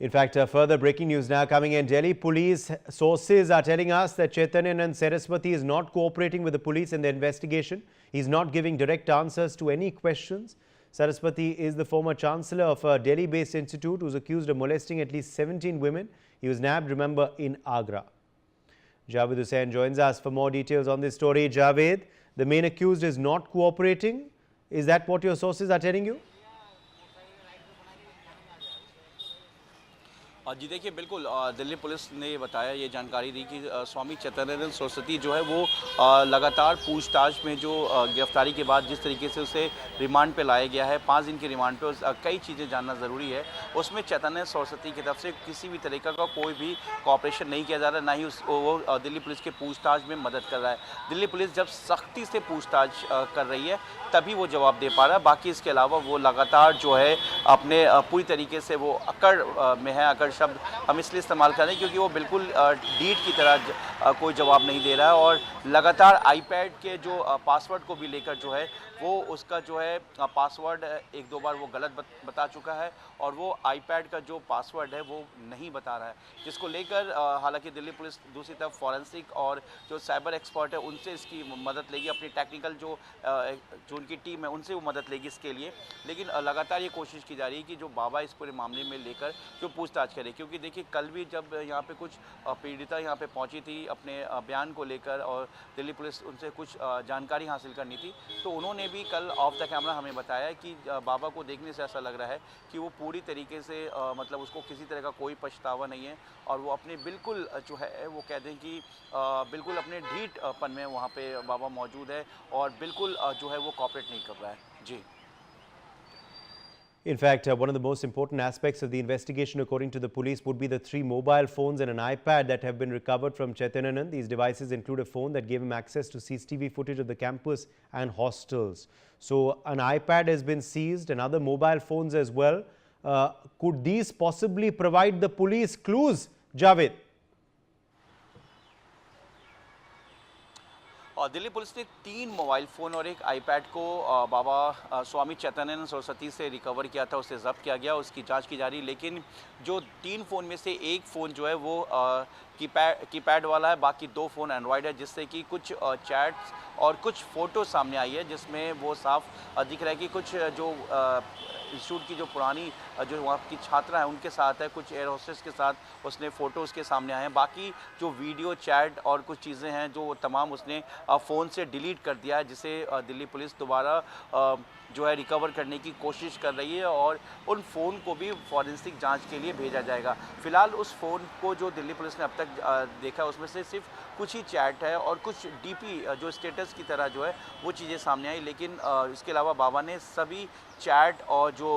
In fact, further breaking news now coming in. Delhi police sources are telling us that Chaitanyanand Saraswati is not cooperating with the police in the investigation. He's not giving direct answers to any questions. Saraswati is the former chancellor of a Delhi-based institute who's accused of molesting at least 17 women. He was nabbed, remember, in Agra. Javed Hussain joins us for more details on this story. Javed, the main accused is not cooperating. Is that what your sources are telling you? जी देखिए, बिल्कुल Delhi police ने बताया, ये जानकारी दी कि स्वामी चैतन्यानंद सरस्वती जो है वो लगातार पूछताछ में जो गिरफ्तारी के बाद जिस तरीके से उसे रिमांड पे लाया गया है, 5 दिन के रिमांड पे, कई चीज़ें जानना ज़रूरी है। उसमें चैतन्य सरस्वती की तरफ से किसी भी तरीक़े का कोई भी कॉपरेशन नहीं किया जा रहा, ना ही वो दिल्ली पुलिस के पूछताछ में मदद कर रहा है। दिल्ली पुलिस जब सख्ती से पूछताछ कर रही है तभी वो जवाब दे पा रहा है। बाकी इसके अलावा वो लगातार जो है अपने पूरी तरीके से वो अकड़ में है। अकड़ शब्द हम इसलिए इस्तेमाल कर रहे हैं क्योंकि वो बिल्कुल डीट की तरह कोई जवाब नहीं दे रहा है और लगातार आईपैड के जो पासवर्ड को भी लेकर जो है वो उसका जो है पासवर्ड 1-2 बार वो गलत बता चुका है और वो आईपैड का जो पासवर्ड है वो नहीं बता रहा है, जिसको लेकर हालांकि दिल्ली पुलिस दूसरी तरफ फॉरेंसिक और जो साइबर एक्सपर्ट है उनसे इसकी मदद लेगी, अपनी टेक्निकल जो उनकी टीम है उनसे वो मदद लेगी इसके लिए। लेकिन लगातार ये कोशिश की जा रही है कि जो बाबा इस पूरे मामले में लेकर जो पूछताछ करे, क्योंकि देखिए कल भी जब यहाँ पे कुछ पीड़िता यहाँ पे पहुँची थी अपने बयान को लेकर और दिल्ली पुलिस उनसे कुछ जानकारी हासिल करनी थी, तो उन्होंने भी कल ऑफ द कैमरा हमें बताया कि बाबा को देखने से ऐसा लग रहा है कि वो पूरी तरीके से मतलब उसको किसी तरह का कोई पछतावा नहीं है और वो अपने बिल्कुल जो है वो कह दें कि बिल्कुल अपने ढीठपन में वहाँ पे बाबा मौजूद है और बिल्कुल जो है वो कॉपरेट नहीं कर रहा है। जी। In fact, one of the most important aspects of the investigation, according to the police, would be the 3 mobile phones and an iPad that have been recovered from Chaitanyanand. These devices include a phone that gave him access to CCTV footage of the campus and hostels. So, an iPad has been seized and other mobile phones as well. Could these possibly provide the police clues, Javed? और Delhi police ने 3 mobile phone और एक iPad को बाबा स्वामी चैतन्यानंद सरस्वती से recover किया था, उसे ज़ब्त किया गया, उसकी जांच की जा रही है। लेकिन जो 3 फ़ोन में से एक फ़ोन जो है वो कीपैड वाला है, बाकी 2 फ़ोन एंड्रॉयड है, जिससे कि कुछ चैट्स और कुछ फ़ोटो सामने आई है जिसमें वो साफ दिख रहा है कि कुछ जो इंस्टीट्यूट की जो पुरानी जो वहाँ की छात्रा है उनके साथ है, कुछ एयर होस्टेस के साथ उसने फ़ोटो उसके सामने आए हैं। बाकी जो वीडियो चैट और कुछ चीज़ें हैं जो तमाम उसने फ़ोन से डिलीट कर दिया है, जिसे दिल्ली पुलिस दोबारा जो है रिकवर करने की कोशिश कर रही है और उन फ़ोन को भी फॉरेंसिक जांच के लिए भेजा जाएगा। फ़िलहाल उस फ़ोन को जो दिल्ली पुलिस ने अब तक देखा उसमें से सिर्फ कुछ ही चैट है और कुछ डीपी जो स्टेटस की तरह जो है वो चीज़ें सामने आई। लेकिन इसके अलावा बाबा ने सभी चैट और जो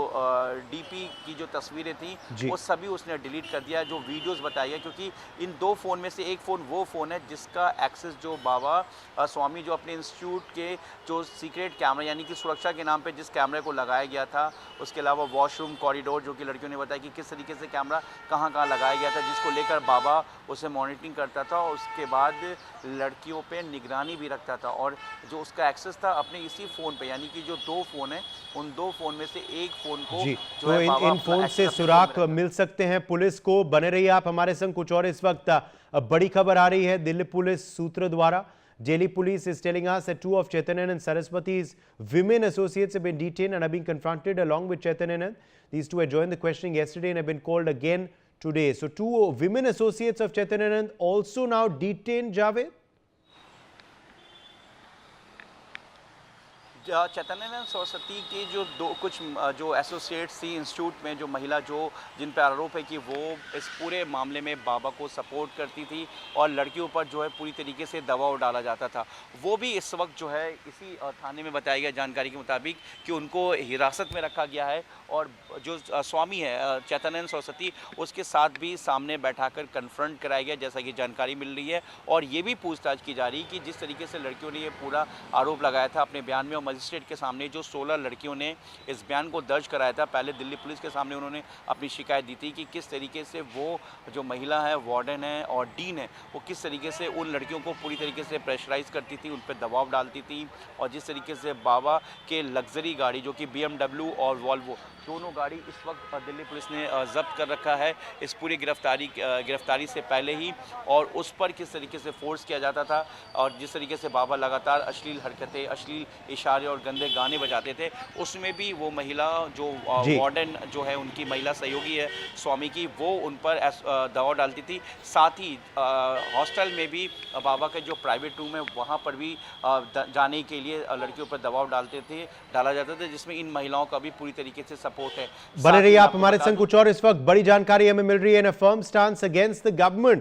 डीपी की जो तस्वीरें थी वो सभी उसने डिलीट कर दिया, जो वीडियोस बताई है, क्योंकि इन 2 फ़ोन में से एक फ़ोन वो फ़ोन है जिसका एक्सेस जो बाबा स्वामी जो अपने इंस्टीट्यूट के जो सीक्रेट कैमरा यानी कि सुरक्षा के नाम पे जिस कैमरे को लगाया गया था, उसके अलावा वॉशरूम कॉरिडोर जो कि लड़कियों ने बताया कि किस तरीके से कैमरा कहाँ लगाया गया था, जिसको लेकर बाबा उसे मॉनिटरिंग करता था और उसके बाद लड़कियों पे निगरानी भी रखता था और जो उसका एक्सेस था अपने इसी फ़ोन पे, यानी कि जो 2 फ़ोन हैं उन 2 फ़ोन में से एक फ़ोन को जी, तो इन फ़ोन से सुराग मिल सकते हैं पुलिस को। बने रहिए आप हमारे संग। कुछ और इस वक्त बड़ी खबर आ रही है दिल्ली पुलिस सूत्र द्वारा। Delhi police is telling us that 2 of Chaitanyanand Saraswati's women associates have been detained and are being confronted along with Chaitanyanand. These 2 had joined the questioning yesterday and have been called again today. So 2 women associates of Chaitanyanand also now detained, Javed? Chaitanyanand Saraswati के जो कुछ जो associates थी institute में, जो महिला जो जिन पर आरोप है कि वो इस पूरे मामले में बाबा को सपोर्ट करती थी और लड़कियों पर जो है पूरी तरीके से दबाव डाला जाता था, वो भी इस वक्त जो है इसी थाने में बताया गया जानकारी के मुताबिक कि उनको हिरासत में रखा गया है और जो स्वामी है चैतन्यानंद सरस्वती उसके साथ भी सामने बैठाकर कन्फ्रंट कराया गया, जैसा कि जानकारी मिल रही है। और ये भी पूछताछ की जा रही है कि जिस तरीके से लड़कियों ने ये पूरा आरोप लगाया था अपने बयान में और मजिस्ट्रेट के सामने जो 16 लड़कियों ने इस बयान को दर्ज कराया था, पहले दिल्ली पुलिस के सामने उन्होंने अपनी शिकायत दी थी कि किस तरीके से वो जो महिला है, वार्डन है और डीन है, वो किस तरीके से उन लड़कियों को पूरी तरीके से प्रेशराइज करती थी, उन पर दबाव डालती थी। और जिस तरीके से बाबा के लग्जरी गाड़ी जो कि BMW और वॉल्वो दोनों गाड़ी इस वक्त दिल्ली पुलिस ने जब्त कर रखा है इस पूरी गिरफ्तारी से पहले ही। और उस पर किस तरीके से फोर्स किया जाता था और जिस तरीके से बाबा लगातार अश्लील हरकतें, अश्लील इशारे और गंदे गाने बजाते थे, उसमें भी वो महिला जो वार्डन जो है, उनकी महिला सहयोगी है स्वामी की, वो उन पर दबाव डालती थी। साथ ही हॉस्टल में भी बाबा का जो प्राइवेट रूम है वहाँ पर भी जाने के लिए लड़कियों पर दबाव डाला जाता था, जिसमें इन महिलाओं का भी पूरी तरीके से सपोर्ट है। बने रहिए आप हमारे संग। कुछ और इस वक्त बड़ी जानकारी हमें मिल रही है। In a firm stance against the government,